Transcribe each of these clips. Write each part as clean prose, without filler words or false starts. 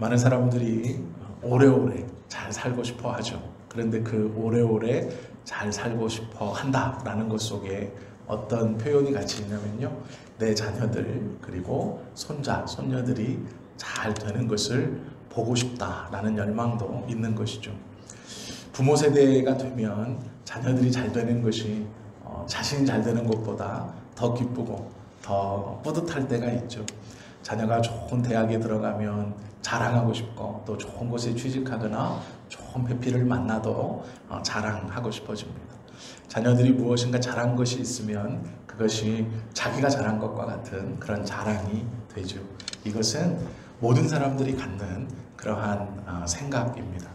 많은 사람들이 오래오래 잘 살고 싶어 하죠. 그런데 그 오래오래 잘 살고 싶어 한다라는 것 속에 어떤 표현이 같이 있냐면요, 내 자녀들 그리고 손자, 손녀들이 잘 되는 것을 보고 싶다라는 열망도 있는 것이죠. 부모 세대가 되면 자녀들이 잘 되는 것이 자신이 잘 되는 것보다 더 기쁘고 더 뿌듯할 때가 있죠. 자녀가 좋은 대학에 들어가면 자랑하고 싶고, 또 좋은 곳에 취직하거나 좋은 배필을 만나도 자랑하고 싶어집니다. 자녀들이 무엇인가 잘한 것이 있으면 그것이 자기가 잘한 것과 같은 그런 자랑이 되죠. 이것은 모든 사람들이 갖는 그러한 생각입니다.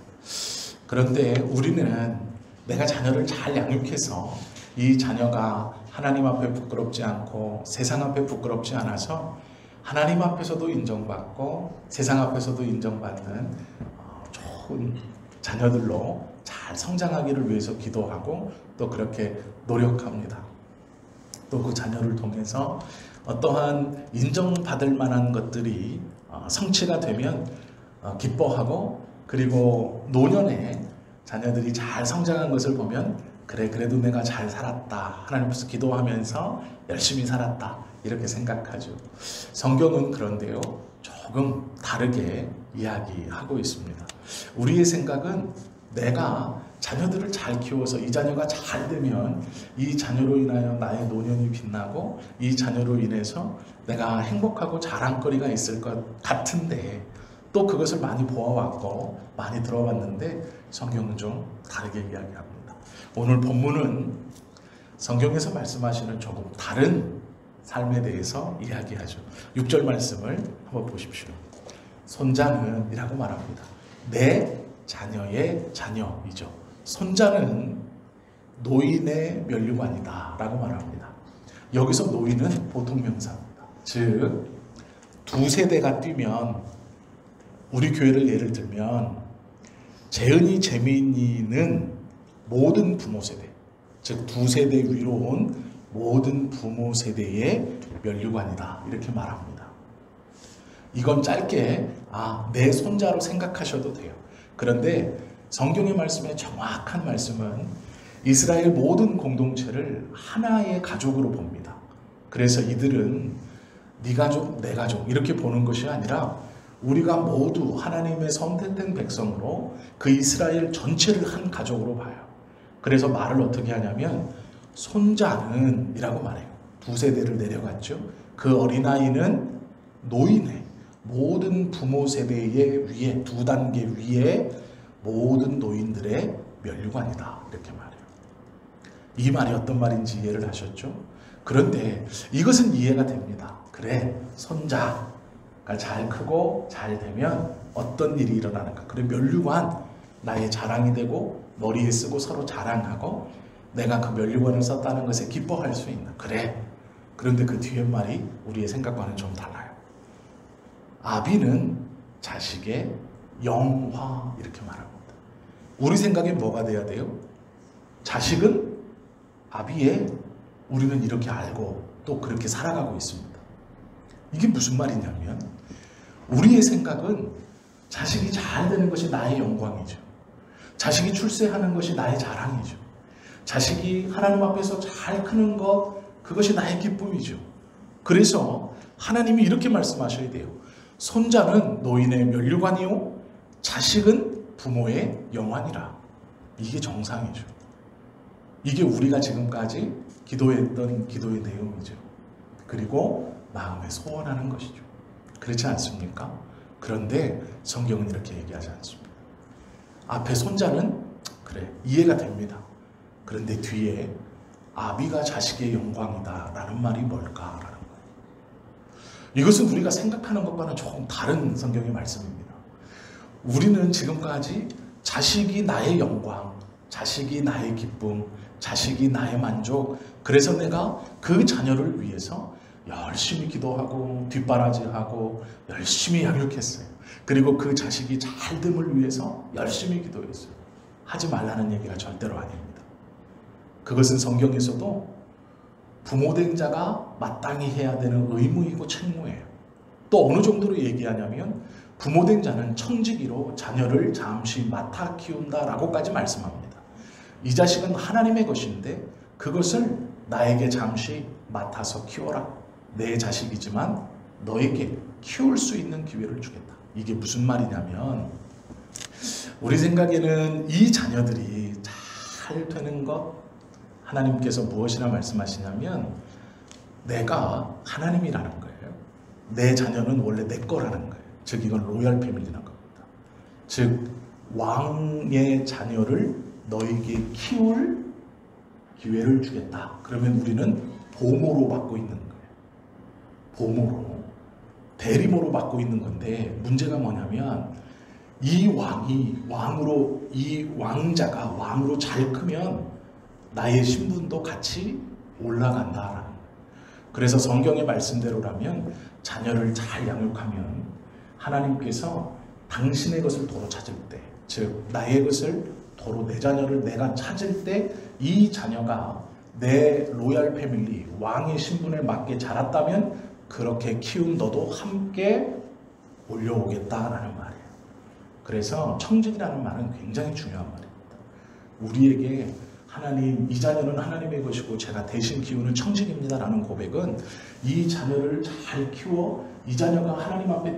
그런데 우리는 내가 자녀를 잘 양육해서 이 자녀가 하나님 앞에 부끄럽지 않고 세상 앞에 부끄럽지 않아서 하나님 앞에서도 인정받고 세상 앞에서도 인정받는 좋은 자녀들로 잘 성장하기를 위해서 기도하고 또 그렇게 노력합니다. 또 그 자녀를 통해서 어떠한 인정받을 만한 것들이 성취가 되면 기뻐하고, 그리고 노년에 자녀들이 잘 성장한 것을 보면 그래, 그래도 내가 잘 살았다, 하나님 앞에서 기도하면서 열심히 살았다, 이렇게 생각하죠. 성경은 그런데요, 조금 다르게 이야기하고 있습니다. 우리의 생각은 내가 자녀들을 잘 키워서 이 자녀가 잘 되면 이 자녀로 인하여 나의 노년이 빛나고 이 자녀로 인해서 내가 행복하고 자랑거리가 있을 것 같은데, 또 그것을 많이 보아왔고 많이 들어봤는데 성경은 좀 다르게 이야기합니다. 오늘 본문은 성경에서 말씀하시는 조금 다른 삶에 대해서 이야기하죠. 6절 말씀을 한번 보십시오. 손자는 이라고 말합니다. 내 자녀의 자녀이죠. 손자는 노인의 면류관이다 라고 말합니다. 여기서 노인은 보통 명사입니다. 즉, 두 세대가 뛰면, 우리 교회를 예를 들면 재은이, 재민이는 모든 부모 세대, 즉 두 세대 위로 온 모든 부모 세대의 면류관이다, 이렇게 말합니다. 이건 짧게 내 손자로 생각하셔도 돼요. 그런데 성경의 말씀의 정확한 말씀은 이스라엘 모든 공동체를 하나의 가족으로 봅니다. 그래서 이들은 네 가족, 내 가족 이렇게 보는 것이 아니라 우리가 모두 하나님의 선택된 백성으로 그 이스라엘 전체를 한 가족으로 봐요. 그래서 말을 어떻게 하냐면 손자는 이라고 말해요. 두 세대를 내려갔죠. 그 어린아이는 노인의 모든 부모 세대의 위에, 두 단계 위에 모든 노인들의 면류관이다, 이렇게 말해요. 이 말이 어떤 말인지 이해를 하셨죠? 그런데 이것은 이해가 됩니다. 그래, 손자가 잘 크고 잘 되면 어떤 일이 일어나는가. 그래, 면류관, 나의 자랑이 되고 머리에 쓰고 서로 자랑하고 내가 그 면류관을 썼다는 것에 기뻐할 수 있는. 그래. 그런데 그 뒤에 말이 우리의 생각과는 좀 달라요. 아비는 자식의 영화, 이렇게 말합니다. 우리 생각에 뭐가 돼야 돼요? 자식은 아비의, 우리는 이렇게 알고 또 그렇게 살아가고 있습니다. 이게 무슨 말이냐면 우리의 생각은 자식이 잘 되는 것이 나의 영광이죠. 자식이 출세하는 것이 나의 자랑이죠. 자식이 하나님 앞에서 잘 크는 것, 그것이 나의 기쁨이죠. 그래서 하나님이 이렇게 말씀하셔야 돼요. 손자는 노인의 면류관이요, 자식은 부모의 영환이라. 이게 정상이죠. 이게 우리가 지금까지 기도했던 기도의 내용이죠. 그리고 마음에 소원하는 것이죠. 그렇지 않습니까? 그런데 성경은 이렇게 얘기하지 않습니다. 앞에 손자는 그래, 이해가 됩니다. 그런데 뒤에 아비가 자식의 영광이다 라는 말이 뭘까라는 거예요. 이것은 우리가 생각하는 것과는 조금 다른 성경의 말씀입니다. 우리는 지금까지 자식이 나의 영광, 자식이 나의 기쁨, 자식이 나의 만족, 그래서 내가 그 자녀를 위해서 열심히 기도하고 뒷바라지하고 열심히 양육했어요. 그리고 그 자식이 잘됨을 위해서 열심히 기도했어요. 하지 말라는 얘기가 절대로 아닙니다. 그것은 성경에서도 부모된 자가 마땅히 해야 되는 의무이고 책무예요. 또 어느 정도로 얘기하냐면 부모된 자는 청지기로 자녀를 잠시 맡아 키운다라고까지 말씀합니다. 이 자식은 하나님의 것인데 그것을 나에게 잠시 맡아서 키워라. 내 자식이지만 너에게 키울 수 있는 기회를 주겠다. 이게 무슨 말이냐면 우리 생각에는 이 자녀들이 잘 되는 것 하나님께서 무엇이라 말씀하시냐면 내가 하나님이라는 거예요. 내 자녀는 원래 내 거라는 거예요. 즉 이건 로얄 패밀리라는 겁니다. 즉 왕의 자녀를 너에게 키울 기회를 주겠다. 그러면 우리는 보모로 받고 있는 거예요. 보모로. 대리모로 받고 있는 건데 문제가 뭐냐면 이 왕이 왕으로 이 왕자가 왕으로 잘 크면 나의 신분도 같이 올라간다라는 거예요. 그래서 성경의 말씀대로라면 자녀를 잘 양육하면 하나님께서 당신의 것을 도로 찾을 때, 즉 나의 것을 도로 내 자녀를 내가 찾을 때 이 자녀가 내 로얄 패밀리 왕의 신분을 맞게 자랐다면 그렇게 키운 너도 함께 올려오겠다라는 말이에요. 그래서 청직이라는 말은 굉장히 중요한 말입니다. 우리에게 하나님, 이 자녀는 하나님의 것이고 제가 대신 키우는 청직입니다라는 고백은 이 자녀를 잘 키워 이 자녀가 하나님 앞에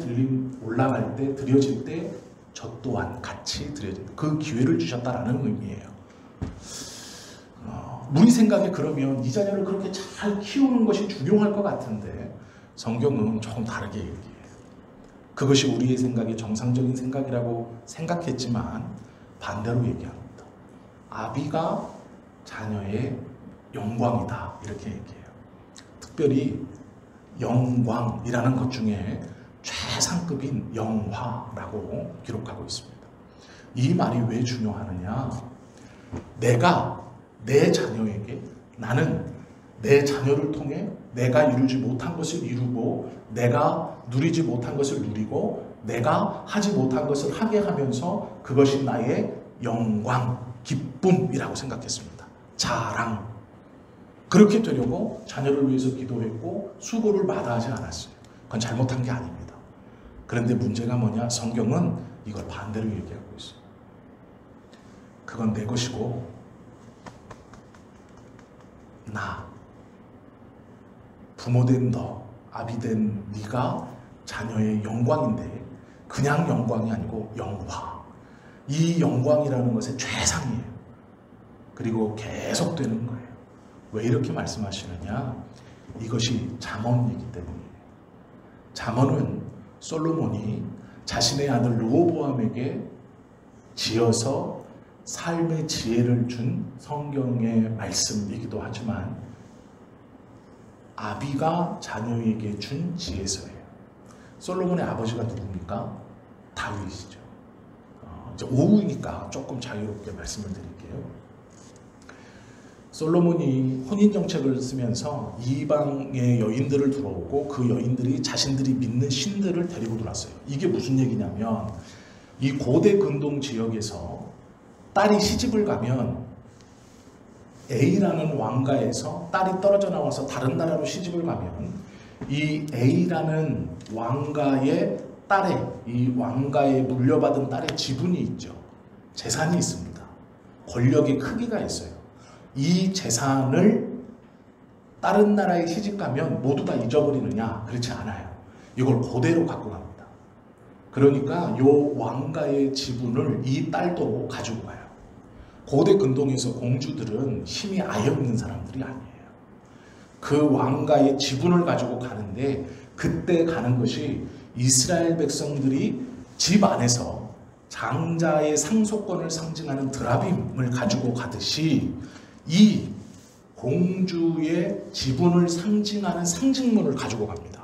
올라갈 때, 드려질 때 저 또한 같이 드려진다. 그 기회를 주셨다라는 의미예요. 우리 생각에 그러면 이 자녀를 그렇게 잘 키우는 것이 중요할 것 같은데 성경은 조금 다르게 얘기해요. 그것이 우리의 생각이 정상적인 생각이라고 생각했지만 반대로 얘기합니다. 아비가 자녀의 영광이다 이렇게 얘기해요. 특별히 영광이라는 것 중에 최상급인 영화라고 기록하고 있습니다. 이 말이 왜 중요하느냐? 내가 내 자녀에게 나는 내 자녀를 통해 내가 이루지 못한 것을 이루고 내가 누리지 못한 것을 누리고 내가 하지 못한 것을 하게 하면서 그것이 나의 영광, 기쁨이라고 생각했습니다. 자랑. 그렇게 되려고 자녀를 위해서 기도했고 수고를 마다하지 않았어요. 그건 잘못한 게 아닙니다. 그런데 문제가 뭐냐? 성경은 이걸 반대로 얘기하고 있어요. 그건 내 것이고 나, 부모된 너, 아비된 네가 자녀의 영광인데 그냥 영광이 아니고 영화. 이 영광이라는 것의 최상이에요. 그리고 계속되는 거예요. 왜 이렇게 말씀하시느냐? 이것이 잠언이기 때문이에요. 잠언은 솔로몬이 자신의 아들 르호보암에게 지어서 삶의 지혜를 준 성경의 말씀이기도 하지만 아비가 자녀에게 준 지혜서예요. 솔로몬의 아버지가 누굽니까? 다윗이죠. 이제 오후니까 조금 자유롭게 말씀을 드릴게요. 솔로몬이 혼인정책을 쓰면서 이방의 여인들을 들어오고 그 여인들이 자신들이 믿는 신들을 데리고 들어왔어요. 이게 무슨 얘기냐면 이 고대 근동 지역에서 딸이 시집을 가면 A라는 왕가에서 딸이 떨어져 나와서 다른 나라로 시집을 가면 이 A라는 왕가의 딸의 이 왕가에 물려받은 딸의 지분이 있죠. 재산이 있습니다. 권력의 크기가 있어요. 이 재산을 다른 나라에 시집가면 모두 다 잊어버리느냐? 그렇지 않아요. 이걸 그대로 갖고 갑니다. 그러니까 이 왕가의 지분을 이 딸도 가지고 가요. 고대 근동에서 공주들은 힘이 아예 없는 사람들이 아니에요. 그 왕가의 지분을 가지고 가는데 그때 가는 것이 이스라엘 백성들이 집 안에서 장자의 상속권을 상징하는 드라빔을 가지고 가듯이 이 공주의 지분을 상징하는 상징물을 가지고 갑니다.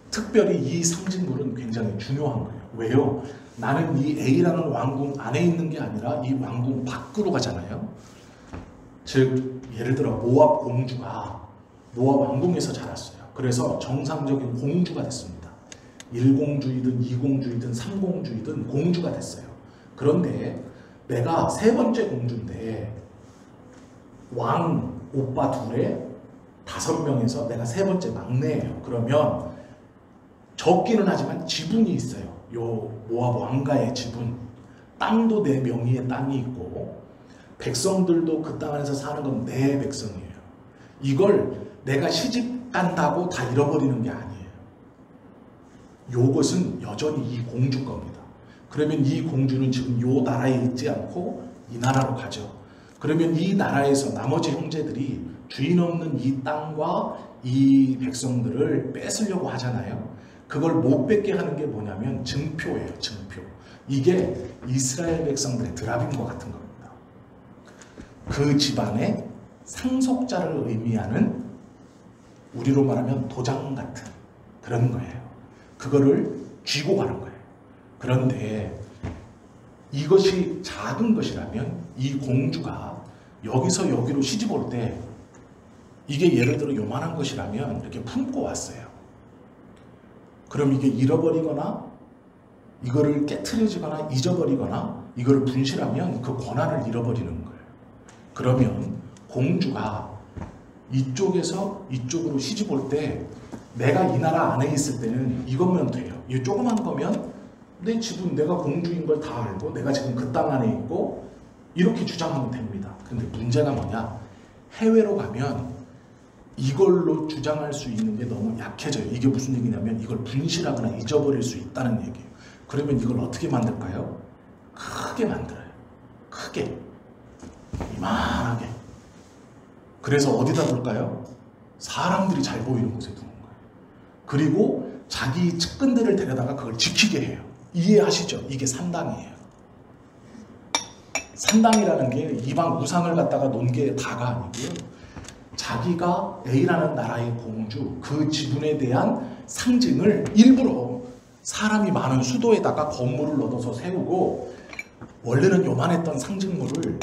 특별히 이 상징물은 굉장히 중요한 거예요. 왜요? 나는 이 A라는 왕궁 안에 있는 게 아니라 이 왕궁 밖으로 가잖아요. 즉 예를 들어 모압 공주가 모압 왕궁에서 자랐어요. 그래서 정상적인 공주가 됐습니다. 1공주이든 2공주이든 3공주이든 공주가 됐어요. 그런데 내가 세 번째 공주인데 왕 오빠 둘에 5명에서 내가 세 번째 막내예요. 그러면 적기는 하지만 지분이 있어요. 요 모압 왕가의 지분, 땅도 내 명의의 땅이 있고 백성들도 그 땅 안에서 사는 건 내 백성이에요. 이걸 내가 시집 간다고 다 잃어버리는 게 아니에요. 요것은 여전히 이 공주 겁니다. 그러면 이 공주는 지금 요 나라에 있지 않고 이 나라로 가죠. 그러면 이 나라에서 나머지 형제들이 주인 없는 이 땅과 이 백성들을 뺏으려고 하잖아요. 그걸 못 뺏게 하는 게 뭐냐면 증표예요. 증표. 이게 이스라엘 백성들의 드랍인 것 같은 겁니다. 그 집안의 상속자를 의미하는, 우리로 말하면 도장 같은 그런 거예요. 그거를 쥐고 가는 거예요. 그런데 이것이 작은 것이라면 이 공주가 여기서 여기로 시집 올 때 이게 예를 들어 요만한 것이라면 이렇게 품고 왔어요. 그럼 이게 잃어버리거나 이거를 깨트려지거나 잊어버리거나 이거를 분실하면 그 권한을 잃어버리는 거예요. 그러면 공주가 이쪽에서 이쪽으로 시집 올 때 내가 이 나라 안에 있을 때는 이것만 돼요. 이 조그만 거면 내 지분, 내가 공주인 걸 다 알고 내가 지금 그 땅 안에 있고 이렇게 주장하면 됩니다. 근데 문제가 뭐냐? 해외로 가면 이걸로 주장할 수 있는 게 너무 약해져요. 이게 무슨 얘기냐면 이걸 분실하거나 잊어버릴 수 있다는 얘기예요. 그러면 이걸 어떻게 만들까요? 크게 만들어요. 크게. 이만하게. 그래서 어디다 둘까요? 사람들이 잘 보이는 곳에 두는 거예요. 그리고 자기 측근들을 데려다가 그걸 지키게 해요. 이해하시죠? 이게 산당이에요. 산당이라는 게 이방 우상을 갖다가 놓은 게 다가 아니고요. 자기가 A라는 나라의 공주, 그 지분에 대한 상징을 일부러 사람이 많은 수도에다가 건물을 얻어서 세우고, 원래는 요만했던 상징물을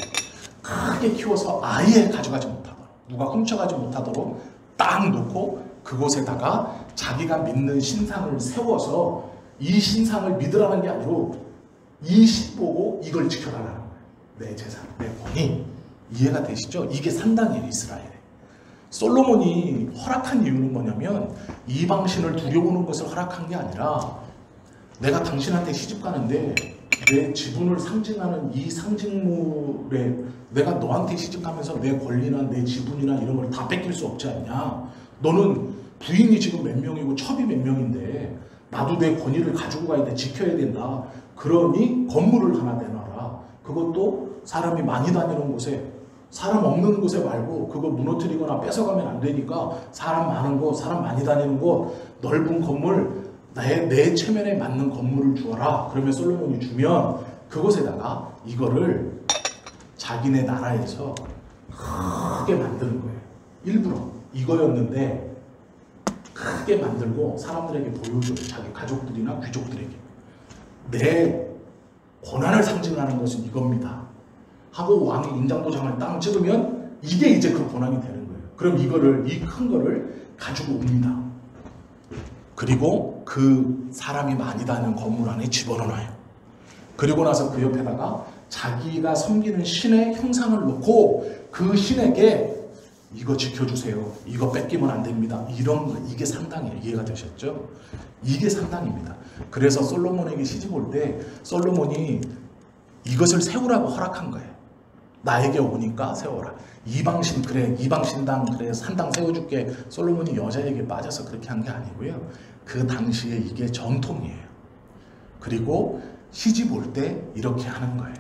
크게 키워서 아예 가져가지 못하도록, 누가 훔쳐가지 못하도록 딱 놓고 그곳에다가 자기가 믿는 신상을 세워서 이 신상을 믿으라는 게 아니고 이 신 보고 이걸 지켜달라는 거예요. 내 재산, 내 권위. 이해가 되시죠? 이게 산당이에요, 이스라엘에. 솔로몬이 허락한 이유는 뭐냐면 이방신을 두려우는 것을 허락한 게 아니라 내가 당신한테 시집 가는데 내 지분을 상징하는 이 상징물에 내가 너한테 시집가면서 내 권리나 내 지분이나 이런 걸 다 뺏길 수 없지 않냐. 너는 부인이 지금 몇 명이고 첩이 몇 명인데 나도 내 권위를 가지고 가야 돼. 지켜야 된다. 그러니 건물을 하나 내놔라. 그것도 사람이 많이 다니는 곳에, 사람 없는 곳에 말고 그거 무너뜨리거나 뺏어가면 안 되니까 사람 많은 곳, 사람 많이 다니는 곳, 넓은 건물, 내 체면에 맞는 건물을 주어라. 그러면 솔로몬이 주면 그곳에다가 이거를 자기네 나라에서 크게 만드는 거예요. 일부러 이거였는데 크게 만들고 사람들에게 보여줘요. 자기 가족들이나 귀족들에게. 내 권한을 상징하는 것은 이겁니다. 하고 왕이 인장도장을 딱 찍으면 이게 이제 그 권한이 되는 거예요. 그럼 이거를, 이 큰 거를 가지고 옵니다. 그리고 그 사람이 많이 다니는 건물 안에 집어넣어요. 그리고 나서 그 옆에다가 자기가 섬기는 신의 형상을 놓고 그 신에게 이거 지켜주세요. 이거 뺏기면 안 됩니다. 이런 거, 이게 상당이에요. 이해가 되셨죠? 이게 상당입니다. 그래서 솔로몬에게 시집 올 때 솔로몬이 이것을 세우라고 허락한 거예요. 나에게 오니까 세워라. 이방신, 그래, 이방신당, 그래, 산당 세워줄게. 솔로몬이 여자에게 빠져서 그렇게 한 게 아니고요. 그 당시에 이게 전통이에요. 그리고 시집 올 때 이렇게 하는 거예요.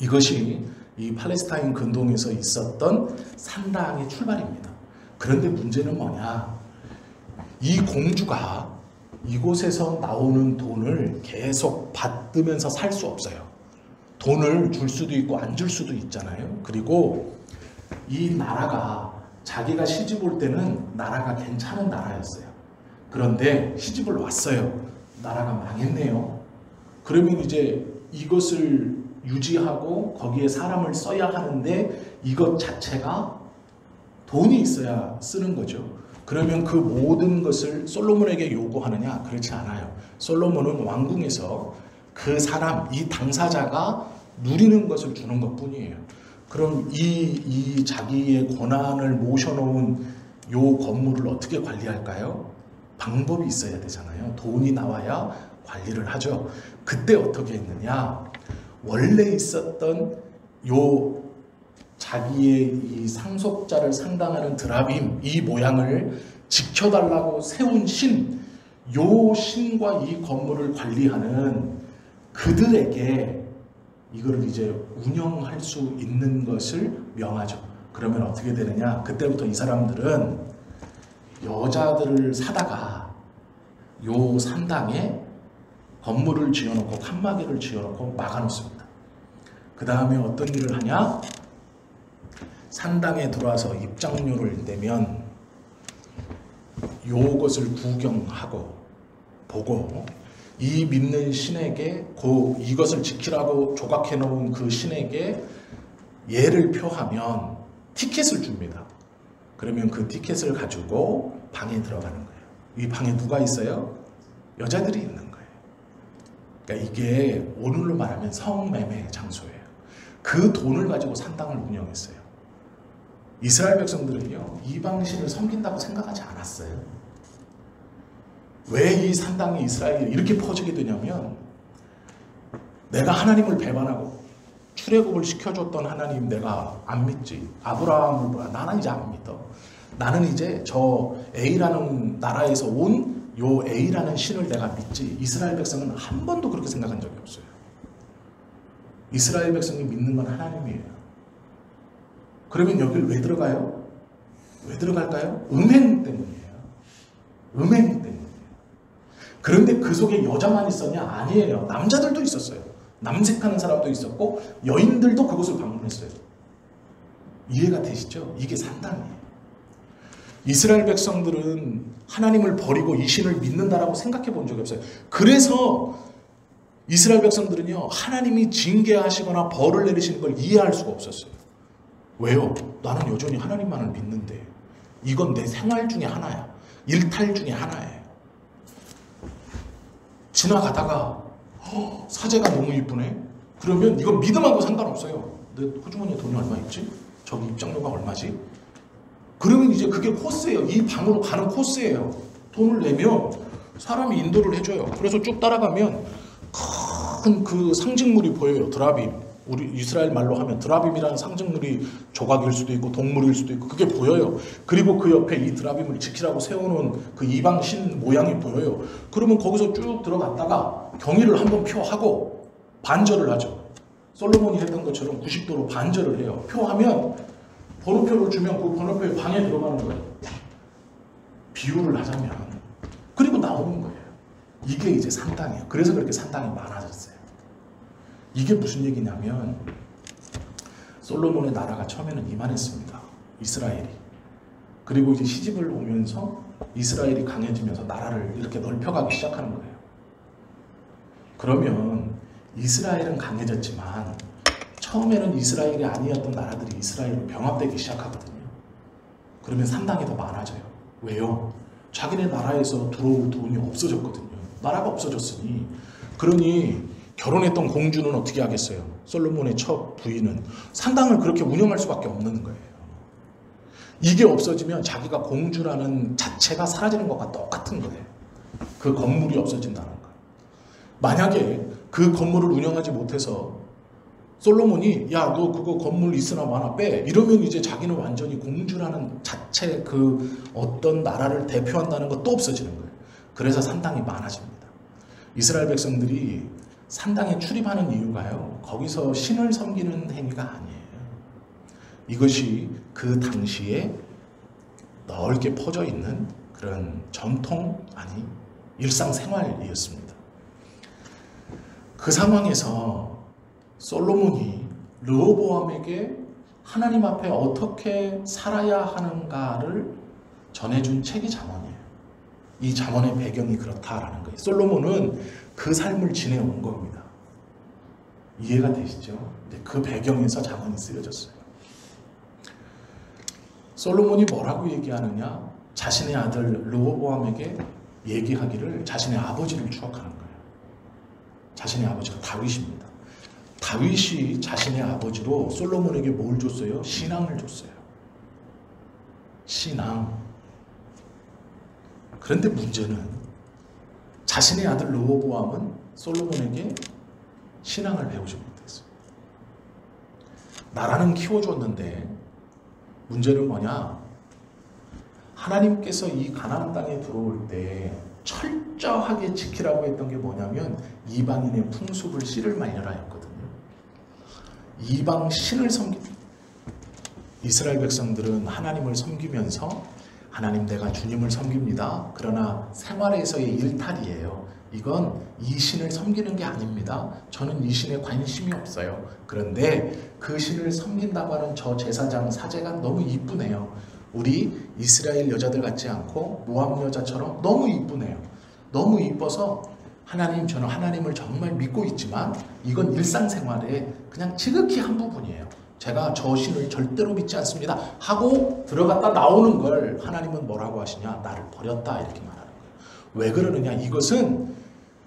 이것이 이 팔레스타인 근동에서 있었던 산당의 출발입니다. 그런데 문제는 뭐냐? 이 공주가 이곳에서 나오는 돈을 계속 받으면서 살 수 없어요. 돈을 줄 수도 있고 안 줄 수도 있잖아요. 그리고 이 나라가 자기가 시집 올 때는 나라가 괜찮은 나라였어요. 그런데 시집을 왔어요. 나라가 망했네요. 그러면 이제 이것을 유지하고 거기에 사람을 써야 하는데 이것 자체가 돈이 있어야 쓰는 거죠. 그러면 그 모든 것을 솔로몬에게 요구하느냐? 그렇지 않아요. 솔로몬은 왕궁에서 그 사람, 이 당사자가 누리는 것을 주는 것 뿐이에요. 그럼 이 자기의 권한을 모셔놓은 요 건물을 어떻게 관리할까요? 방법이 있어야 되잖아요. 돈이 나와야 관리를 하죠. 그때 어떻게 했느냐? 원래 있었던 요 자기의 이 상속자를 상당하는 드라빔 이 모양을 지켜달라고 세운 신, 요 신과 이 건물을 관리하는 그들에게 이거를 이제 운영할 수 있는 것을 명하죠. 그러면 어떻게 되느냐? 그때부터 이 사람들은 여자들을 사다가 요 산당에 건물을 지어놓고 칸막이를 지어놓고 막아놓습니다. 그 다음에 어떤 일을 하냐? 산당에 들어와서 입장료를 내면 요것을 구경하고 보고 이 믿는 신에게 이것을 지키라고 조각해 놓은 그 신에게 예를 표하면 티켓을 줍니다. 그러면 그 티켓을 가지고 방에 들어가는 거예요. 이 방에 누가 있어요? 여자들이 있는 거예요. 그러니까 이게 오늘로 말하면 성매매 장소예요. 그 돈을 가지고 산당을 운영했어요. 이스라엘 백성들은요, 이방신을 섬긴다고 생각하지 않았어요. 왜 이 산당이 이스라엘에 이렇게 퍼지게 되냐면, 내가 하나님을 배반하고 출애굽을 시켜줬던 하나님 내가 안 믿지. 아브라함을 보라. 나는 이제 안 믿어. 나는 이제 저 A라는 나라에서 온 요 A라는 신을 내가 믿지. 이스라엘 백성은 한 번도 그렇게 생각한 적이 없어요. 이스라엘 백성이 믿는 건 하나님이에요. 그러면 여기를 왜 들어가요? 왜 들어갈까요? 음행 때문이에요. 음행 때문이에요. 그런데 그 속에 여자만 있었냐? 아니에요. 남자들도 있었어요. 남색하는 사람도 있었고 여인들도 그곳을 방문했어요. 이해가 되시죠? 이게 산당이에요. 이스라엘 백성들은 하나님을 버리고 이 신을 믿는다라고 생각해 본 적이 없어요. 그래서 이스라엘 백성들은요, 하나님이 징계하시거나 벌을 내리시는 걸 이해할 수가 없었어요. 왜요? 나는 여전히 하나님만을 믿는데 이건 내 생활 중에 하나야. 일탈 중에 하나예요. 지나가다가 사제가 너무 이쁘네? 그러면 이건 믿음하고 상관없어요. 내 호주머니에 돈이 얼마 있지? 저기 입장료가 얼마지? 그러면 이제 그게 코스예요. 이 방으로 가는 코스예요. 돈을 내면 사람이 인도를 해줘요. 그래서 쭉 따라가면 큰 그 상징물이 보여요. 드라빔. 우리 이스라엘 말로 하면 드라빔이라는 상징물이 조각일 수도 있고 동물일 수도 있고 그게 보여요. 그리고 그 옆에 이 드라빔을 지키라고 세워놓은 그 이방 신 모양이 보여요. 그러면 거기서 쭉 들어갔다가 경의를 한번 표하고 반절을 하죠. 솔로몬이 했던 것처럼 90도로 반절을 해요. 표하면 번호표를 주면 그 번호표에 방에 들어가는 거예요. 비유를 하자면. 그리고 나오는 거예요. 이게 이제 산당이에요. 그래서 그렇게 산당이 많아졌어요. 이게 무슨 얘기냐면 솔로몬의 나라가 처음에는 이만했습니다. 이스라엘이. 그리고 이제 시집을 오면서 이스라엘이 강해지면서 나라를 이렇게 넓혀가기 시작하는 거예요. 그러면 이스라엘은 강해졌지만 처음에는 이스라엘이 아니었던 나라들이 이스라엘로 병합되기 시작하거든요. 그러면 산당이 더 많아져요. 왜요? 자기네 나라에서 들어올 돈이 없어졌거든요. 나라가 없어졌으니. 그러니 결혼했던 공주는 어떻게 하겠어요? 솔로몬의 첫 부인은 산당을 그렇게 운영할 수밖에 없는 거예요. 이게 없어지면 자기가 공주라는 자체가 사라지는 것과 똑같은 거예요. 그 건물이 없어진다는 거. 만약에 그 건물을 운영하지 못해서 솔로몬이 야, 너 그거 건물 있으나 마나 빼. 이러면 이제 자기는 완전히 공주라는 자체 그 어떤 나라를 대표한다는 것도 없어지는 거예요. 그래서 산당이 많아집니다. 이스라엘 백성들이 산당에 출입하는 이유가요, 거기서 신을 섬기는 행위가 아니에요. 이것이 그 당시에 넓게 퍼져 있는 그런 전통, 아니 일상생활이었습니다. 그 상황에서 솔로몬이 르호보암에게 하나님 앞에 어떻게 살아야 하는가를 전해준 책이 잠언이에요. 이 잠언의 배경이 그렇다라는 거예요. 솔로몬은 그 삶을 지내온 겁니다. 이해가 되시죠? 그 배경에서 잠언이 쓰여졌어요. 솔로몬이 뭐라고 얘기하느냐? 자신의 아들 르호보암에게 얘기하기를 자신의 아버지를 추억하는 거예요. 자신의 아버지가 다윗입니다. 다윗이 자신의 아버지로 솔로몬에게 뭘 줬어요? 신앙을 줬어요. 신앙. 그런데 문제는 자신의 아들 르호보암은 솔로몬에게 신앙을 배우지 못했어요. 나라는 키워줬는데 문제는 뭐냐? 하나님께서 이 가나안 땅에 들어올 때 철저하게 지키라고 했던 게 뭐냐면 이방인의 풍습을 씨를 말려라 했거든요. 이방 신을 이스라엘 백성들은 하나님을 섬기면서 하나님 내가 주님을 섬깁니다. 그러나 생활에서의 일탈이에요. 이건 이 신을 섬기는 게 아닙니다. 저는 이 신에 관심이 없어요. 그런데 그 신을 섬긴다고 하는 저 제사장 사제가 너무 이쁘네요. 우리 이스라엘 여자들 같지 않고 모압 여자처럼 너무 이쁘네요. 너무 이뻐서 하나님, 저는 하나님을 정말 믿고 있지만 이건 일상생활에 그냥 지극히 한 부분이에요. 제가 저 신을 절대로 믿지 않습니다 하고 들어갔다 나오는 걸 하나님은 뭐라고 하시냐? 나를 버렸다 이렇게 말하는 거예요. 왜 그러느냐? 이것은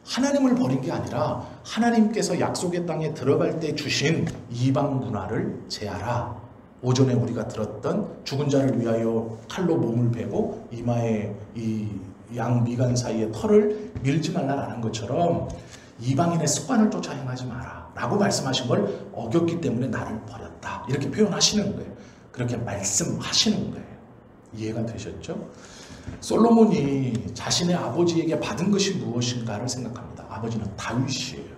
하나님을 버린 게 아니라 하나님께서 약속의 땅에 들어갈 때 주신 이방 문화를 제하라. 오전에 우리가 들었던 죽은 자를 위하여 칼로 몸을 베고 이마에 이 양 미간 사이에 털을 밀지 말라라는 것처럼 이방인의 습관을 쫓아 행하지 마라 라고 말씀하신 걸 어겼기 때문에 나를 버렸다 이렇게 표현하시는 거예요. 그렇게 말씀하시는 거예요. 이해가 되셨죠? 솔로몬이 자신의 아버지에게 받은 것이 무엇인가를 생각합니다. 아버지는 다윗이에요.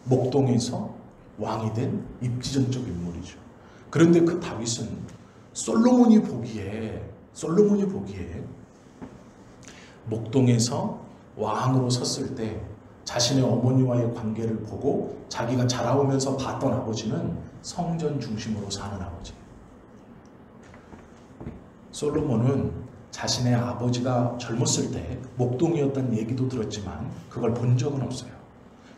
목동에서 왕이 된 입지전적 인물이죠. 그런데 그 다윗은 솔로몬이 보기에 목동에서 왕으로 섰을 때 자신의 어머니와의 관계를 보고 자기가 자라오면서 봤던 아버지는 성전 중심으로 사는 아버지예요. 솔로몬은 자신의 아버지가 젊었을 때 목동이었다는 얘기도 들었지만 그걸 본 적은 없어요.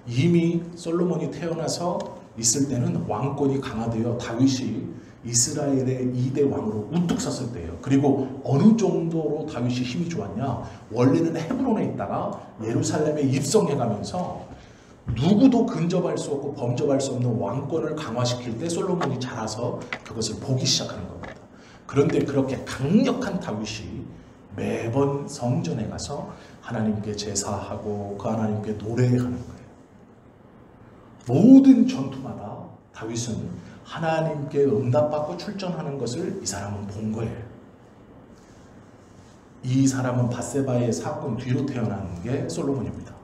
이미 솔로몬이 태어나서 있을 때는 왕권이 강화되어 다윗이 이스라엘의 2대 왕으로 우뚝 섰을 때예요. 그리고 어느 정도로 다윗이 힘이 좋았냐? 원래는 헤브론에 있다가 예루살렘에 입성해가면서 누구도 근접할 수 없고 범접할 수 없는 왕권을 강화시킬 때 솔로몬이 자라서 그것을 보기 시작하는 겁니다. 그런데 그렇게 강력한 다윗이 매번 성전에 가서 하나님께 제사하고 그 하나님께 노래하는 거예요. 모든 전투마다 다윗은 하나님께 응답받고 출전하는 것을 이 사람은 본 거예요. 이 사람은 밧세바의 사건 뒤로 태어난 게 솔로몬입니다.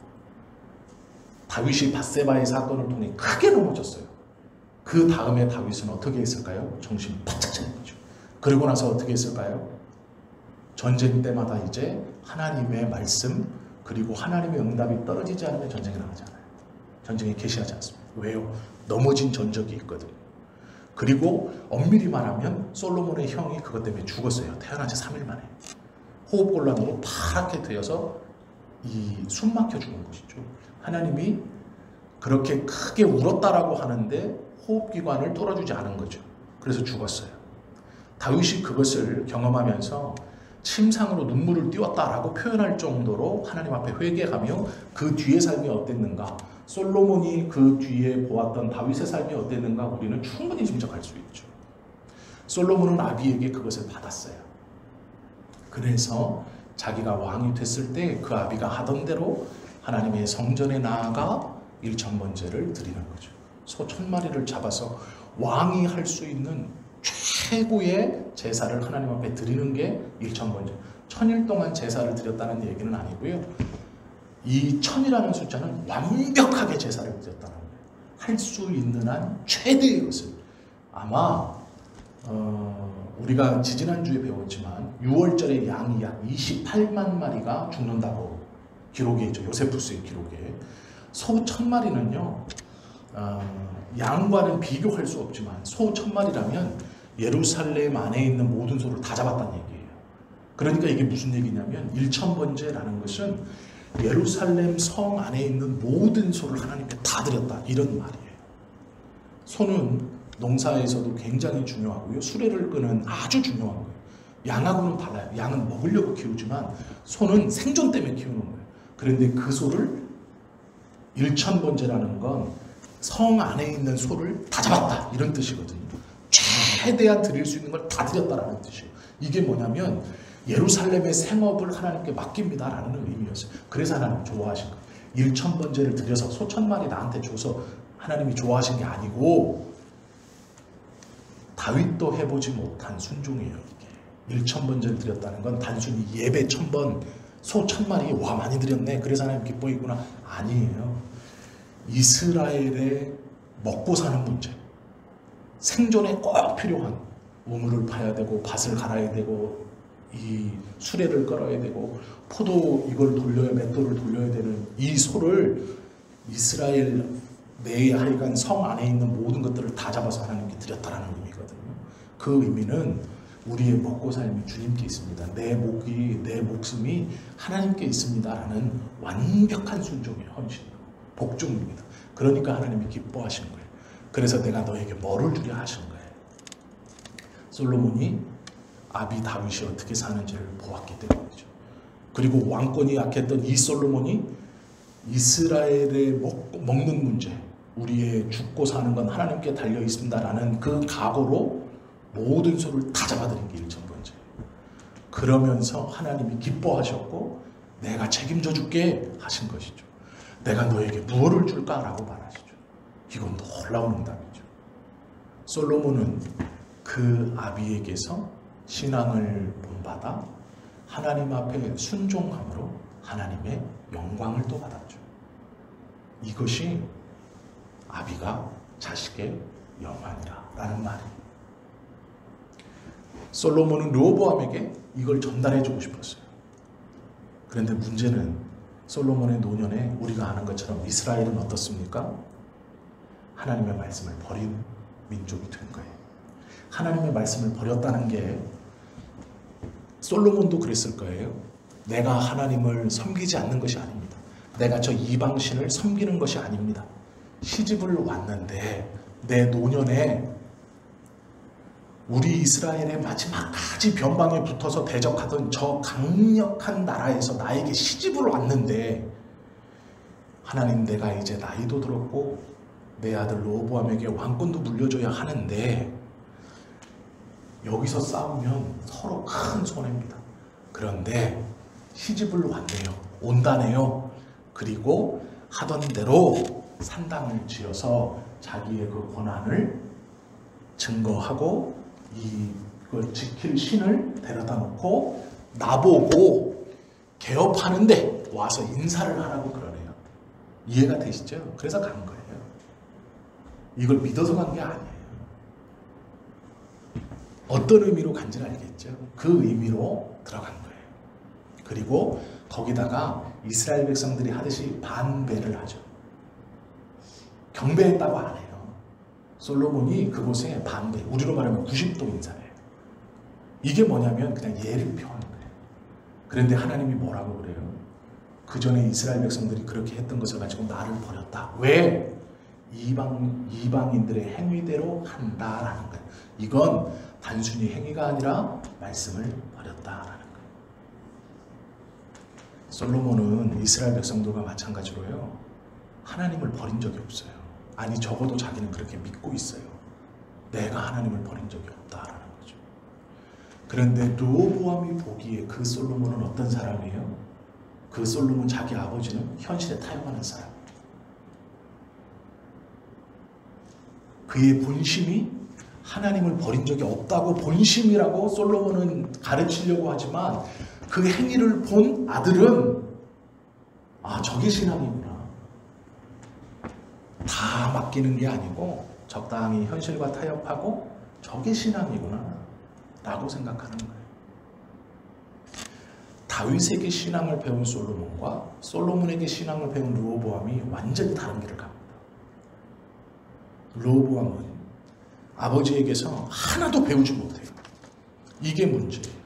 다윗이 밧세바의 사건을 통해 크게 넘어졌어요. 그 다음에 다윗은 어떻게 했을까요? 정신이 바짝 차린 거죠. 그리고 나서 어떻게 했을까요? 전쟁 때마다 이제 하나님의 말씀 그리고 하나님의 응답이 떨어지지 않으면 전쟁에 나가지 않아요. 전쟁에 개시하지 않습니다. 왜요? 넘어진 전적이 있거든요. 그리고 엄밀히 말하면 솔로몬의 형이 그것 때문에 죽었어요. 태어난 지 3일 만에. 호흡곤란으로 파랗게 되어서 숨 막혀 죽은 것이죠. 하나님이 그렇게 크게 울었다라고 하는데 호흡기관을 뚫어주지 않은 거죠. 그래서 죽었어요. 다윗이 그것을 경험하면서 침상으로 눈물을 띄웠다라고 표현할 정도로 하나님 앞에 회개하며 그 뒤의 삶이 어땠는가, 솔로몬이 그 뒤에 보았던 다윗의 삶이 어땠는가 우리는 충분히 짐작할 수 있죠. 솔로몬은 아비에게 그것을 받았어요. 그래서 자기가 왕이 됐을 때 그 아비가 하던 대로 하나님의 성전에 나아가 일천번제를 드리는 거죠. 소 1000마리를 잡아서 왕이 할 수 있는 최고의 제사를 하나님 앞에 드리는 게 일천번제. 1000일 동안 제사를 드렸다는 얘기는 아니고요. 이 1000이라는 숫자는 완벽하게 제사를 드렸다는 거예요. 할 수 있는 한 최대의 것을. 아마 우리가 지지난주에 배웠지만 6월절에 양이 약 28만 마리가 죽는다고 기록에 있죠. 요세푸스의 기록에. 소 1000마리는요. 양과는 비교할 수 없지만 소 1000마리라면 예루살렘 안에 있는 모든 소를 다 잡았다는 얘기예요. 그러니까 이게 무슨 얘기냐면 일천번제라는 것은 예루살렘 성 안에 있는 모든 소를 하나님께 다 드렸다 이런 말이에요. 소는 농사에서도 굉장히 중요하고요. 수레를 끄는 아주 중요한 거예요. 양하고는 달라요. 양은 먹으려고 키우지만 소는 생존 때문에 키우는 거예요. 그런데 그 소를 일천번제라는 건 성 안에 있는 소를 다 잡았다 이런 뜻이거든요. 최대한 드릴 수 있는 걸 다 드렸다라는 뜻이에요. 이게 뭐냐면 예루살렘의 생업을 하나님께 맡깁니다라는 의미였어요. 그래서 하나님 좋아하신 거예요. 1,000번제를 드려서 소천 마리 나한테 줘서 하나님이 좋아하신 게 아니고 다윗도 해보지 못한 순종이에요. 이게 1,000번제를 드렸다는 건 단순히 예배 1,000번 소 1,000마리 와 많이 드렸네 그래서 하나님 기뻐했구나 아니에요. 이스라엘의 먹고 사는 문제, 생존에 꼭 필요한 우물을 파야 되고 밭을 갈아야 되고 이 수레를 끌어야 되고 포도 이걸 돌려야 맷돌을 돌려야 되는 이 소를 이스라엘 내 하여간 성 안에 있는 모든 것들을 다 잡아서 하나님께 드렸다라는 의미거든요. 그 의미는 우리의 먹고 삶이 주님께 있습니다. 내 목숨이 하나님께 있습니다라는 완벽한 순종이에요. 헌신, 복종입니다. 그러니까 하나님이 기뻐하신 거예요. 그래서 내가 너에게 뭐를 주려 하신 거예요. 솔로몬이 아비 다윗이 어떻게 사는지를 보았기 때문이죠. 그리고 왕권이 약했던 이 솔로몬이 이스라엘의 먹는 문제, 우리의 죽고 사는 건 하나님께 달려 있습니다라는 그 각오로 모든 소를 다 잡아들인 게 1,000번째. 그러면서 하나님이 기뻐하셨고 내가 책임져 줄게 하신 것이죠. 내가 너에게 무엇을 줄까라고 말하시죠. 이건 놀라운 응답이죠. 솔로몬은 그 아비에게서 신앙을 본받아 하나님 앞에 순종함으로 하나님의 영광을 또 받았죠. 이것이 아비가 자식의 영광이라 라는 말이에요. 솔로몬은 르호보암에게 이걸 전달해주고 싶었어요. 그런데 문제는 솔로몬의 노년에 우리가 아는 것처럼 이스라엘은 어떻습니까? 하나님의 말씀을 버린 민족이 된 거예요. 하나님의 말씀을 버렸다는 게 솔로몬도 그랬을 거예요. 내가 하나님을 섬기지 않는 것이 아닙니다. 내가 저 이방신을 섬기는 것이 아닙니다. 시집을 왔는데 내 노년에 우리 이스라엘의 마지막까지 변방에 붙어서 대적하던 저 강력한 나라에서 나에게 시집을 왔는데 하나님 내가 이제 나이도 들었고 내 아들 르호보암에게 왕권도 물려줘야 하는데 여기서 싸우면 서로 큰 손해입니다. 그런데 시집을 왔네요. 온다네요. 그리고 하던 대로 산당을 지어서 자기의 그 권한을 증거하고 이걸 지킬 신을 데려다 놓고 나보고 개업하는데 와서 인사를 하라고 그러네요. 이해가 되시죠? 그래서 간 거예요. 이걸 믿어서 간 게 아니에요. 어떤 의미로 간지를 알겠죠? 그 의미로 들어간 거예요. 그리고 거기다가 이스라엘 백성들이 하듯이 반배를 하죠. 경배했다고 안 해요. 솔로몬이 그곳에 반배, 우리로 말하면 90도 인사예요. 이게 뭐냐면 그냥 예를 표하는 거예요. 그런데 하나님이 뭐라고 그래요? 그 전에 이스라엘 백성들이 그렇게 했던 것을 가지고 나를 버렸다. 왜? 이방인들의 행위대로 한다라는 거예요. 이건 단순히 행위가 아니라 말씀을 버렸다라는 거예요. 솔로몬은 이스라엘 백성들과 마찬가지로요. 하나님을 버린 적이 없어요. 아니 적어도 자기는 그렇게 믿고 있어요. 내가 하나님을 버린 적이 없다라는 거죠. 그런데 르호보암이 보기에 그 솔로몬은 어떤 사람이에요? 그 솔로몬 자기 아버지는 현실에 타협하는 사람. 그의 본심이 하나님을 버린 적이 없다고 본심이라고 솔로몬은 가르치려고 하지만 그 행위를 본 아들은 아 저게 신앙이구나. 다 맡기는 게 아니고 적당히 현실과 타협하고 저게 신앙이구나 라고 생각하는 거예요. 다윗에게 신앙을 배운 솔로몬과 솔로몬에게 신앙을 배운 르호보암이 완전히 다른 길을 갑니다. 르호보암은 아버지에게서 하나도 배우지 못해요. 이게 문제예요.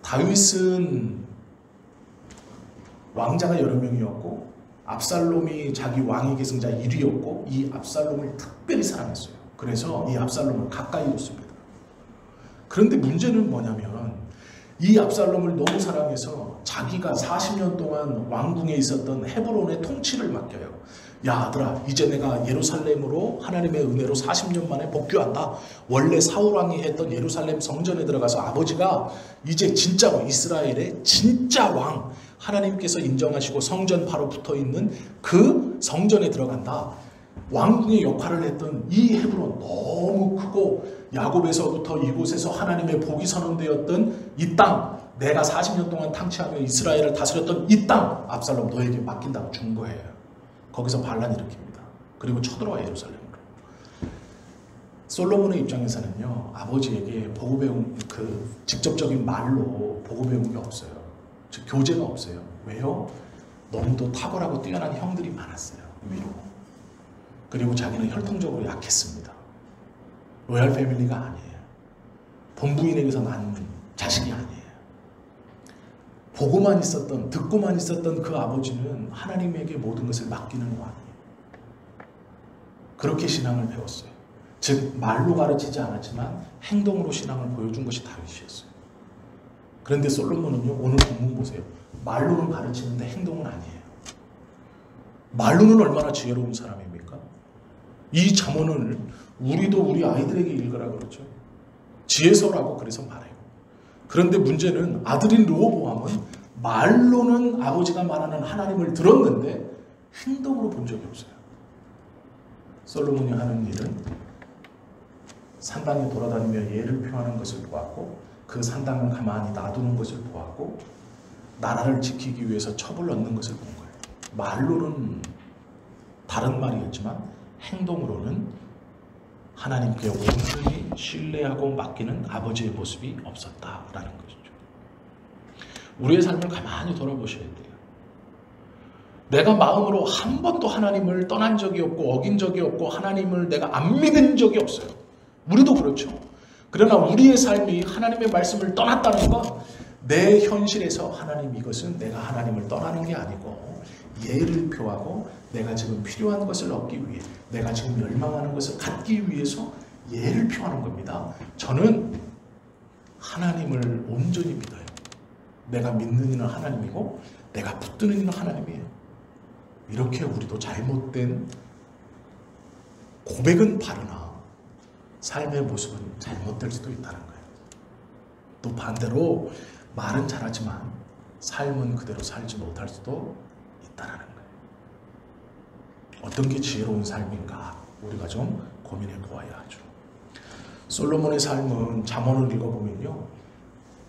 다윗은 왕자가 여러 명이었고 압살롬이 자기 왕위 계승자 1위였고 이 압살롬을 특별히 사랑했어요. 그래서 이 압살롬을 가까이 뒀습니다. 그런데 문제는 뭐냐면 이 압살롬을 너무 사랑해서 자기가 40년 동안 왕궁에 있었던 헤브론의 통치를 맡겨요. 야 아들아, 이제 내가 예루살렘으로 하나님의 은혜로 40년 만에 복귀한다. 원래 사울왕이 했던 예루살렘 성전에 들어가서 아버지가 이제 진짜로 이스라엘의 진짜 왕, 하나님께서 인정하시고 성전 바로 붙어있는 그 성전에 들어간다. 왕궁의 역할을 했던 이 헤브론, 너무 크고 야곱에서부터 이곳에서 하나님의 복이 선언되었던 이 땅, 내가 40년 동안 탕치하며 이스라엘을 다스렸던 이 땅, 압살롬 너에게 맡긴다고 준 거예요. 거기서 반란 일으킵니다. 그리고 쳐들어와 예루살렘으로. 솔로몬의 입장에서는요, 아버지에게 보고 배운 그 직접적인 말로 보고 배운 게 없어요. 즉 교제가 없어요. 왜요? 너무도 탁월하고 뛰어난 형들이 많았어요. 위로. 그리고 자기는 혈통적으로 약했습니다. 로얄 패밀리가 아니에요. 본부인에게서 난 자식이 아니에요. 보고만 있었던, 듣고만 있었던 그 아버지는 하나님에게 모든 것을 맡기는 왕이에요. 그렇게 신앙을 배웠어요. 즉 말로 가르치지 않았지만 행동으로 신앙을 보여준 것이 다윗이었어요. 그런데 솔로몬은요, 오늘 본문 보세요. 말로는 가르치는데 행동은 아니에요. 말로는 얼마나 지혜로운 사람입니까? 이 잠언을 우리도 우리 아이들에게 읽으라 그러죠. 지혜서라고 그래서 말해요. 그런데 문제는 아들인 르호보암은 말로는 아버지가 말하는 하나님을 들었는데 행동으로 본 적이 없어요. 솔로몬이 하는 일은 산당에 돌아다니며 예를 표하는 것을 보았고, 그 산당을 가만히 놔두는 것을 보았고, 나라를 지키기 위해서 첩을 얻는 것을 본 거예요. 말로는 다른 말이었지만 행동으로는 하나님께 온전히 신뢰하고 맡기는 아버지의 모습이 없었다라는 것이죠. 우리의 삶을 가만히 돌아보셔야 돼요. 내가 마음으로 한 번도 하나님을 떠난 적이 없고 어긴 적이 없고 하나님을 내가 안 믿은 적이 없어요. 우리도 그렇죠. 그러나 우리의 삶이 하나님의 말씀을 떠났다는 건 내 현실에서 하나님, 이것은 내가 하나님을 떠나는 게 아니고 예를 표하고 내가 지금 필요한 것을 얻기 위해, 내가 지금 열망하는 것을 갖기 위해서 예를 표하는 겁니다. 저는 하나님을 온전히 믿어요. 내가 믿는 이는 하나님이고 내가 붙드는 이는 하나님이에요. 이렇게 우리도 잘못된 고백은 바르나 삶의 모습은 잘못될 수도 있다는 거예요. 또 반대로 말은 잘하지만 삶은 그대로 살지 못할 수도 있다는 거예요. 어떤 게 지혜로운 삶인가 우리가 좀 고민해 보아야 하죠. 솔로몬의 삶은 잠언을 읽어보면요,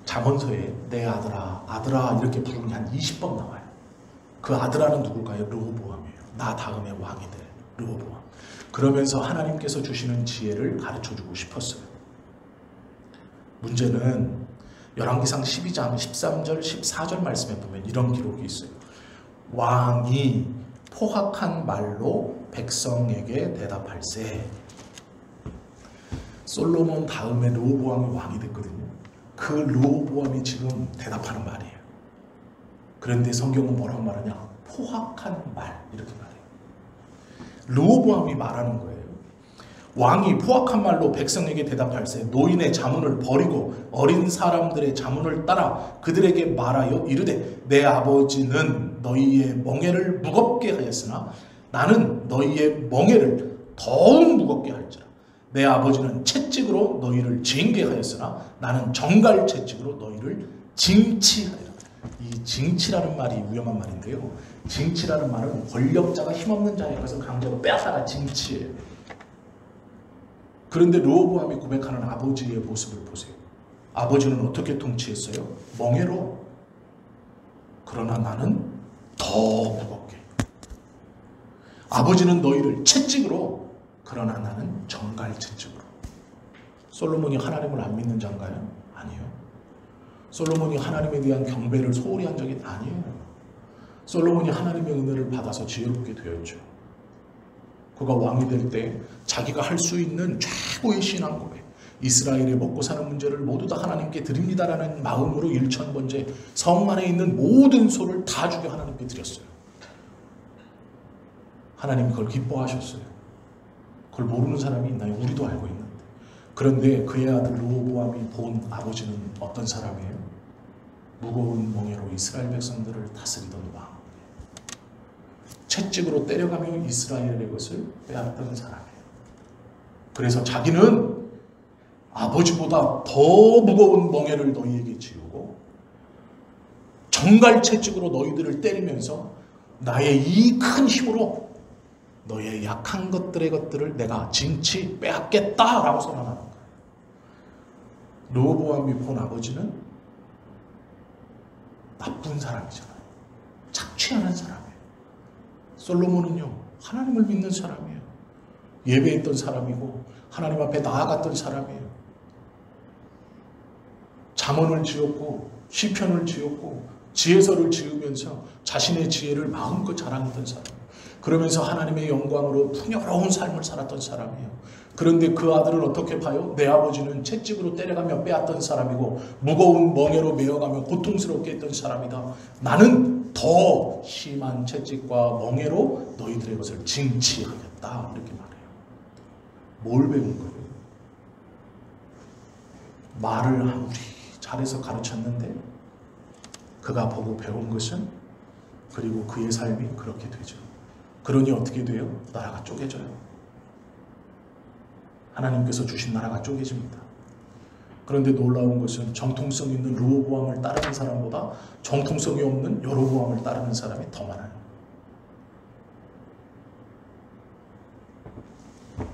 잠언서에 내 아들아, 아들아 이렇게 부르는 게 한 20번 나와요. 그 아들아는 누굴까요? 르호보암이에요. 나 다음에 왕이 될 르호보암. 그러면서 하나님께서 주시는 지혜를 가르쳐주고 싶었어요. 문제는 열왕기상 12장 13절 14절 말씀에 보면 이런 기록이 있어요. 왕이 포악한 말로 백성에게 대답할세. 솔로몬 다음에 르호보암이 왕이 됐거든요. 그 르호보암이 지금 대답하는 말이에요. 그런데 성경은 뭐라고 말하냐? 포악한 말, 이렇게 말해요. 르호보암이 말하는 거예요. 왕이 포악한 말로 백성에게 대답할세. 노인의 자문을 버리고 어린 사람들의 자문을 따라 그들에게 말하여 이르되 내 아버지는 너희의 멍에를 무겁게 하였으나 나는 너희의 멍에를 더욱 무겁게 할지라. 내 아버지는 채찍으로 너희를 징계하였으나 나는 정갈 채찍으로 너희를 징치하리라. 이 징치라는 말이 위험한 말인데요. 징치라는 말은 권력자가 힘없는 자의 것을 강제로 빼앗아가 징치예요. 그런데 르호보암이 고백하는 아버지의 모습을 보세요. 아버지는 어떻게 통치했어요? 멍에로. 그러나 나는 더 무겁게. 아버지는 너희를 채찍으로, 그러나 나는 정갈 채찍으로. 솔로몬이 하나님을 안 믿는 자인가요? 아니요. 솔로몬이 하나님에 대한 경배를 소홀히 한 적이 아니에요. 솔로몬이 하나님의 은혜를 받아서 지혜롭게 되었죠. 그가 왕이 될 때 자기가 할 수 있는 최고의 신앙 고백, 이스라엘의 먹고 사는 문제를 모두 다 하나님께 드립니다라는 마음으로 일천번제 성 안에 있는 모든 소를 다 죽여 하나님께 드렸어요. 하나님이 그걸 기뻐하셨어요. 그걸 모르는 사람이 있나요? 우리도 알고 있는데. 그런데 그의 아들 르호보암이 본 아버지는 어떤 사람이에요? 무거운 멍에로 이스라엘 백성들을 다스리던 왕. 채찍으로 때려가며 이스라엘의 것을 빼앗던 사람이에요. 그래서 자기는 아버지보다 더 무거운 멍에를 너희에게 지우고 정갈 채찍으로 너희들을 때리면서 나의 이 큰 힘으로 너의 약한 것들을 내가 징치 빼앗겠다라고 선언하는 거예요. 르호보암이 본 아버지는 나쁜 사람이잖아요. 착취하는 사람이에요. 솔로몬은요, 하나님을 믿는 사람이에요. 예배했던 사람이고 하나님 앞에 나아갔던 사람이에요. 잠언을 지었고 시편을 지었고 지혜서를 지으면서 자신의 지혜를 마음껏 자랑했던 사람이에요. 그러면서 하나님의 영광으로 풍요로운 삶을 살았던 사람이에요. 그런데 그 아들을 어떻게 봐요? 내 아버지는 채찍으로 때려가며 빼앗던 사람이고 무거운 멍에로 메어가며 고통스럽게 했던 사람이다. 나는 더 심한 채찍과 멍에로 너희들의 것을 징치하겠다. 이렇게 말해요. 뭘 배운 거예요? 말을 아무리 잘해서 가르쳤는데 그가 보고 배운 것은, 그리고 그의 삶이 그렇게 되죠. 그러니 어떻게 돼요? 나라가 쪼개져요. 하나님께서 주신 나라가 쪼개집니다. 그런데 놀라운 것은 정통성 있는 르호보암을 따르는 사람보다 정통성이 없는 여로보암을 따르는 사람이 더 많아요.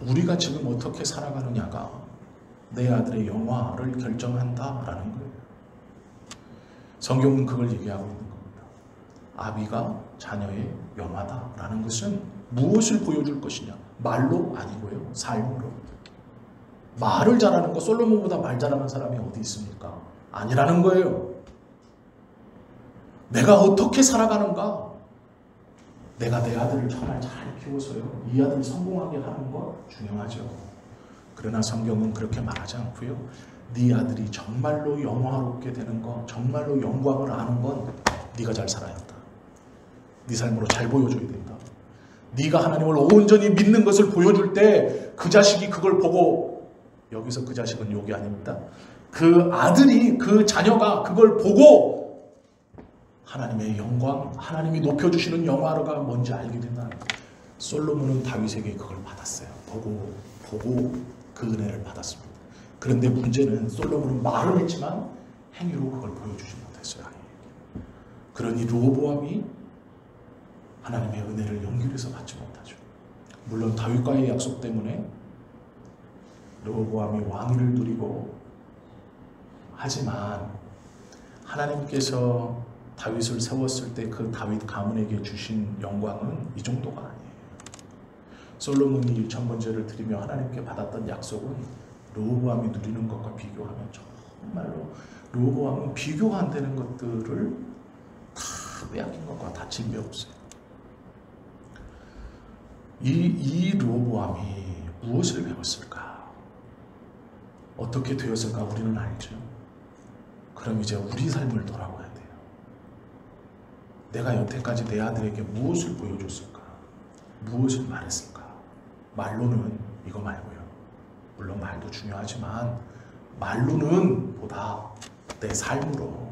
우리가 지금 어떻게 살아가느냐가 내 아들의 영화를 결정한다라는 거예요. 성경은 그걸 얘기하고 있는 겁니다. 아비가 자녀의 영화다라는 것은 무엇을 보여줄 것이냐? 말로 아니고요, 삶으로. 말을 잘하는 거, 솔로몬보다 말 잘하는 사람이 어디 있습니까? 아니라는 거예요. 내가 어떻게 살아가는가? 내가 내 아들을 정말 잘 키워서요, 이 아들을 성공하게 하는 거 중요하죠. 그러나 성경은 그렇게 말하지 않고요, 네 아들이 정말로 영화롭게 되는 거, 정말로 영광을 아는 건 네가 잘 살아야 한다. 네 삶으로 잘 보여줘야 된다. 네가 하나님을 온전히 믿는 것을 보여줄 때 그 자식이 그걸 보고, 여기서 그 자식은 욕이 아닙니다. 그 아들이, 그 자녀가 그걸 보고 하나님의 영광, 하나님이 높여주시는 영화가 뭔지 알게 된다는 거예요. 솔로몬은 다윗에게 그걸 받았어요. 보고 그 은혜를 받았습니다. 그런데 문제는 솔로몬은 말은 했지만 행위로 그걸 보여주지 못했어요. 그러니 르호보암이 하나님의 은혜를 연결해서 받지 못하죠. 물론 다윗과의 약속 때문에 르호보암이 왕위를 누리고, 하지만 하나님께서 다윗을 세웠을 때 그 다윗 가문에게 주신 영광은 이 정도가 아니에요. 솔로몬이 1000번제를 드리며 하나님께 받았던 약속은 르호보암이 누리는 것과 비교하면 정말로, 르호보암은 비교가 안 되는 것들을 다 빼앗긴 것과 다친 게 없어요. 이 르호보암이 무엇을 배웠을까? 어떻게 되었을까? 우리는 알죠. 그럼 이제 우리 삶을 돌아봐야 돼요. 내가 여태까지 내 아들에게 무엇을 보여줬을까? 무엇을 말했을까? 말로는 이거 말고요. 물론 말도 중요하지만 말로는 보다 내 삶으로,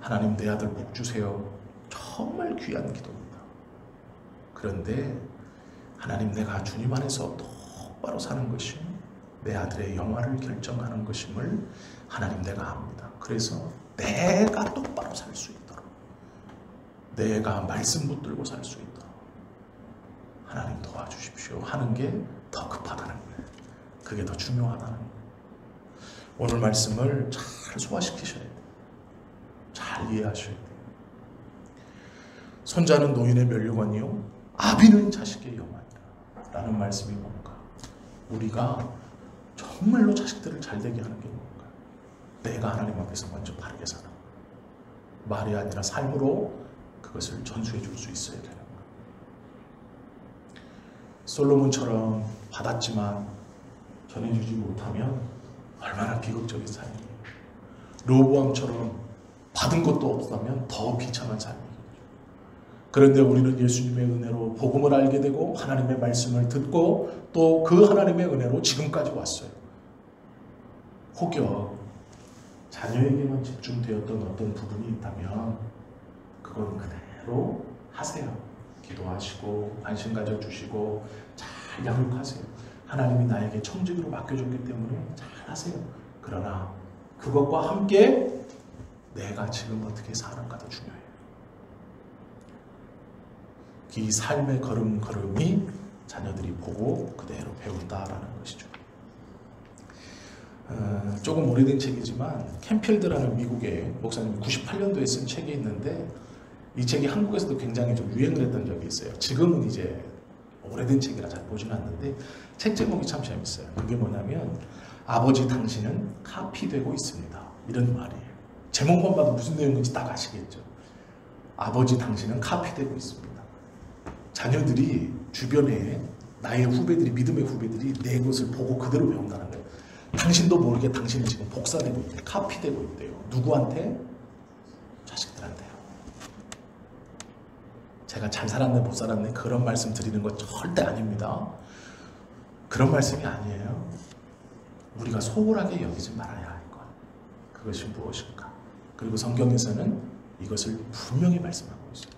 하나님 내 아들 복 주세요. 정말 귀한 기도입니다. 그런데 하나님, 내가 주님 안에서 똑바로 사는 것이 내 아들의 영화를 결정하는 것임을 하나님 내가 압니다. 그래서 내가 똑바로 살 수 있도록, 내가 말씀 붙들고 살 수 있도록 하나님 도와주십시오 하는 게 더 급하다는 거예요. 그게 더 중요하다는 거예요. 오늘 말씀을 잘 소화시키셔야 돼요. 잘 이해하셔야 돼요. 손자는 노인의 면류관이요, 아비는 자식의 영화이다 라는 말씀이 뭔가, 우리가 정말로 자식들을 잘되게 하는 게 뭔가, 내가 하나님 앞에서 먼저 바르게 사는, 말이 아니라 삶으로 그것을 전수해 줄 수 있어야 되는 거예요. 솔로몬처럼 받았지만 전해주지 못하면 얼마나 비극적인 삶이에요. 르호보암처럼 받은 것도 없다면 더 비참한 삶이에요. 그런데 우리는 예수님의 은혜로 복음을 알게 되고 하나님의 말씀을 듣고 또 그 하나님의 은혜로 지금까지 왔어요. 혹여 자녀에게만 집중되었던 어떤 부분이 있다면 그건 그대로 그대로 하세요. 기도하시고 관심 가져주시고 잘 양육하세요. 하나님이 나에게 청지기로 맡겨줬기 때문에 잘 하세요. 그러나 그것과 함께 내가 지금 어떻게 사는가도 중요해요. 이 삶의 걸음걸음이 자녀들이 보고 그대로 배운다라는 것이죠. 조금 오래된 책이지만 캠필드라는 미국의 목사님이 98년도에 쓴 책이 있는데 이 책이 한국에서도 굉장히 좀 유행을 했던 적이 있어요. 지금은 이제 오래된 책이라 잘 보지는 않는데 책 제목이 참 재밌어요. 그게 뭐냐면 아버지 당신은 카피되고 있습니다. 이런 말이에요. 제목만 봐도 무슨 내용인지 딱 아시겠죠. 아버지 당신은 카피되고 있습니다. 자녀들이 주변에 나의 후배들이 믿음의 후배들이 내 것을 보고 그대로 배운다는 거예요. 당신도 모르게 당신은 지금 복사되고 있대요. 카피되고 있대요. 누구한테? 자식들한테요. 제가 잘 살았네 못 살았네 그런 말씀 드리는 거 절대 아닙니다. 그런 말씀이 아니에요. 우리가 소홀하게 여기지 말아야 할 것. 그것이 무엇일까? 그리고 성경에서는 이것을 분명히 말씀하고 있어요.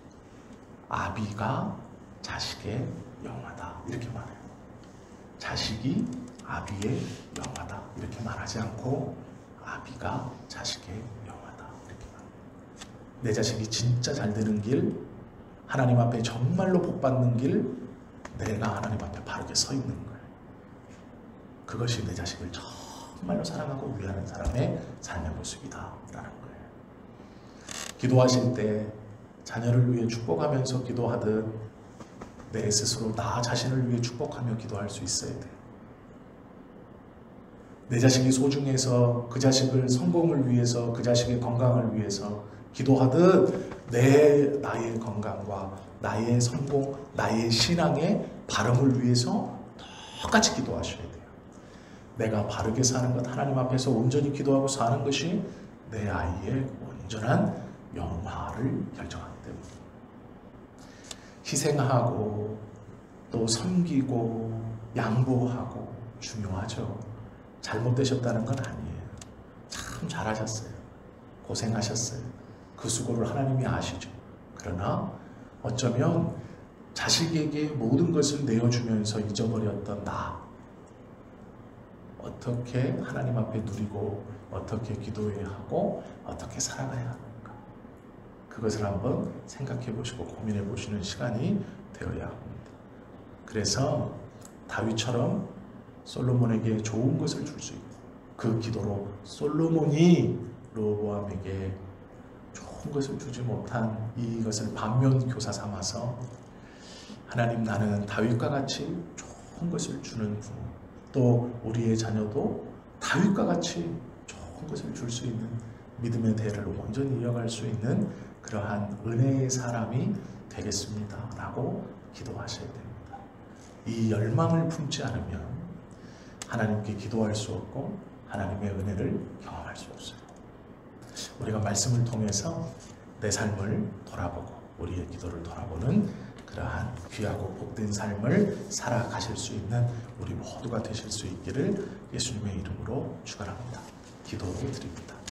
아비가 자식의 영화다 이렇게 말해요. 자식이 아비의 영화다 이렇게 말하지 않고 아비가 자식의 영화다 이렇게 말해요. 내 자식이 진짜 잘 되는 길, 하나님 앞에 정말로 복 받는 길, 내가 하나님 앞에 바르게 서 있는 거예요. 그것이 내 자식을 정말로 사랑하고 위하는 사람의 삶의 모습이다 라는 거예요. 기도하실 때 자녀를 위해 축복하면서 기도하듯 내 스스로 나 자신을 위해 축복하며 기도할 수 있어야 돼요. 내 자식이 소중해서 그 자식을 성공을 위해서 그 자식의 건강을 위해서 기도하듯 나의 건강과 나의 성공, 나의 신앙의 바름을 위해서 똑같이 기도하셔야 돼요. 내가 바르게 사는 것, 하나님 앞에서 온전히 기도하고 사는 것이 내 아이의 온전한 영화를 결정하기 때문에 희생하고 또 섬기고 양보하고 중요하죠. 잘못되셨다는 건 아니에요. 참 잘하셨어요. 고생하셨어요. 그 수고를 하나님이 아시죠. 그러나 어쩌면 자식에게 모든 것을 내어주면서 잊어버렸던 나, 어떻게 하나님 앞에 누리고 어떻게 기도해야 하고 어떻게 살아가야 하는가, 그것을 한번 생각해 보시고 고민해 보시는 시간이 되어야 합니다. 그래서 다윗처럼 솔로몬에게 좋은 것을 줄 수 있고 그 기도로 솔로몬이 르호보암에게 좋은 것을 주지 못한 이것을 반면교사 삼아서 하나님, 나는 다윗과 같이 좋은 것을 주는 부모, 또 우리의 자녀도 다윗과 같이 좋은 것을 줄 수 있는 믿음의 대를 온전히 이어갈 수 있는 그러한 은혜의 사람이 되겠습니다 라고 기도하셔야 됩니다. 이 열망을 품지 않으면 하나님께 기도할 수 없고 하나님의 은혜를 경험할 수 없어요. 우리가 말씀을 통해서 내 삶을 돌아보고 우리의 기도를 돌아보는 그러한 귀하고 복된 삶을 살아가실 수 있는 우리 모두가 되실 수 있기를 예수님의 이름으로 축원합니다. 기도를 드립니다.